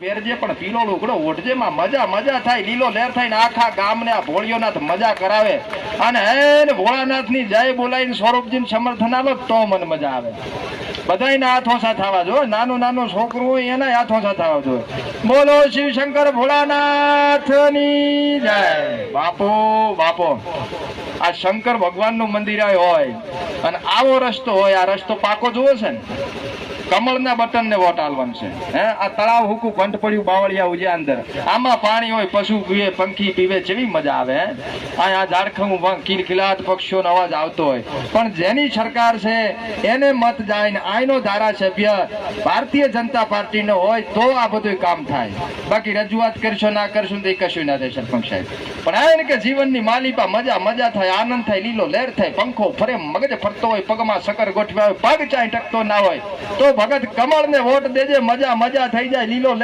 પહેરજે પણ પીલો લુગડો ઓઢજે માં મજા મજા થાય, લીલો લહેર થાય ને આખા ગામને આ ભોળિયોનાથ મજા કરાવે અને હે ભોળાનાથ ની જય બોલાવીને સ્વરૂપજીને સમર્થન આલો તો મને મજા આવે. બધાને હાથો સાથે થવા જો, નાનું નાનું છોકરું હોય એના હાથો સાથે થવા જો. બોલો શિવ શંકર ભોળાનાથ ની જય. બાપો બાપો આ શંકર ભગવાન નું મંદિર હોય અને આવો રસ્તો હોય, આ રસ્તો પાકો જોવો છે ને, કમળના બટન ને વોટ આલવાનું છે. હે આ તળાવ હુકું કંઠ પડ્યું બાવળિયા ઉજ્યા અંદર, આમાં પાણી હોય, પશુ પીવે, પંખી પીવે, કેવી મજા આવે. આ ઝાડખમ કિલખિલાટ પક્ષીઓનો અવાજ આવતો હોય. પણ જેની સરકાર છે એને મત જાય ને આઈનો ધારાસભ્ય ભારતીય જનતા પાર્ટીનો હોય તો આ બધું કામ થાય. બાકી રજૂઆત કરશો ના કરશું તો એ કશું ના થાય સરપંચ સાહેબ. પણ આ કે જીવનની માલિપા મજા મજા થાય, આનંદ થાય, લીલો લહેર થાય, પંખો ફરે, મગજ ફરતો હોય, પગમાં સકર ગોઠવ્યા હોય, પગ ચાય ટકતો ના હોય તો ભગત કમળ ને વોટ દેજે, મજા મજા થઈ જાય, લીલો